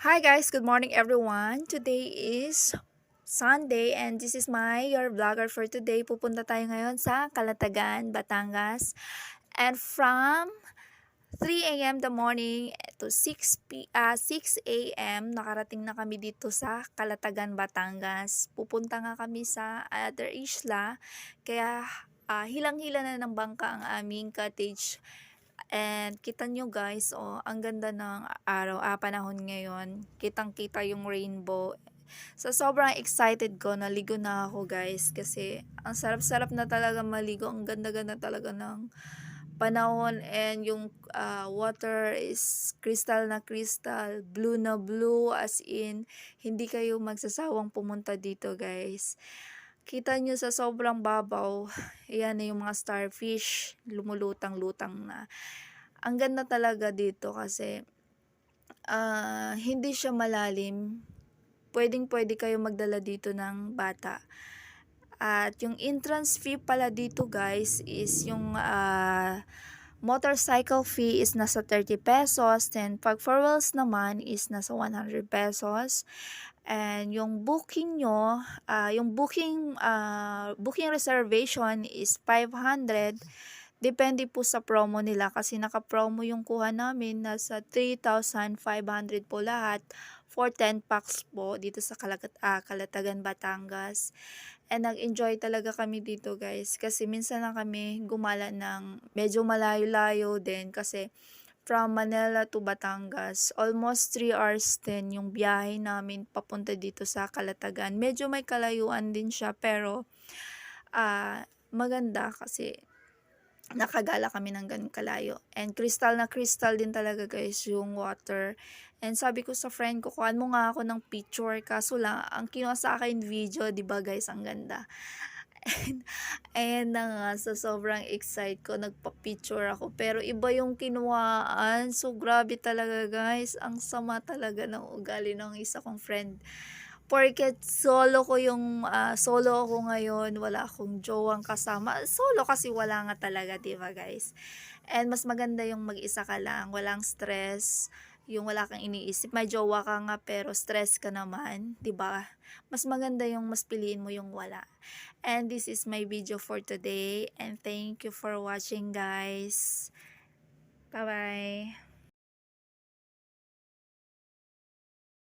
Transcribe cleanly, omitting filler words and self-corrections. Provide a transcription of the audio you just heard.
Hi guys, good morning everyone. Today is Sunday and this is your vlogger for today. Pupunta tayo ngayon sa Calatagan, Batangas. And from 3 a.m. the morning to 6 a.m. nakarating na kami dito sa Calatagan, Batangas. Pupunta nga kami sa other isla. Kaya hilang-hila na ng bangka ang aming cottage. And kita nyo guys, ang ganda ng araw, panahon ngayon. Kitang-kita yung rainbow. So, sobrang excited ko. Naligo na ako guys. Kasi, ang sarap-sarap na talaga maligo. Ang ganda-ganda talaga ng panahon. And yung water is crystal na crystal. Blue na blue. As in, hindi kayo magsasawang pumunta dito guys. Kita nyo sa sobrang babaw, yan na yung mga starfish, lumulutang-lutang na. Ang ganda talaga dito kasi hindi siya malalim. Pwedeng-pwede kayo magdala dito ng bata. At yung entrance fee pala dito guys is yung motorcycle fee is nasa 30 pesos. Then pag 4 wheels naman is nasa 100 pesos. And yung booking nyo, yung booking reservation is 500. Depende po sa promo nila kasi naka-promo yung kuha namin, nasa 3,500 po lahat for 10 packs po dito sa Calatagan, Batangas. And nag-enjoy talaga kami dito guys kasi minsan na kami gumala ng medyo malayo-layo din kasi from Manila to Batangas, almost 3 hours din yung biyahe namin papunta dito sa Calatagan. Medyo may kalayuan din siya pero maganda kasi nakagala kami ng ganun kalayo. And crystal na crystal din talaga guys yung water. And sabi ko sa friend ko, kuhaan mo nga ako ng picture. Kaso lang, ang kinuha sa akin video, di ba guys, ang ganda. And ayan na nga, so sobrang excited ko, nagpa-picture ako. Pero iba yung kinuhaan. So grabe talaga guys, ang sama talaga ng ugali ng isa kong friend. Porket solo ako ngayon, wala akong jowang kasama. Solo kasi wala nga talaga, 'di ba, guys? And mas maganda yung mag-isa ka lang, walang stress, yung wala kang iniisip. May jowa ka nga pero stress ka naman, 'di ba? Mas maganda yung mas piliin mo yung wala. And this is my video for today and thank you for watching, guys. Bye-bye.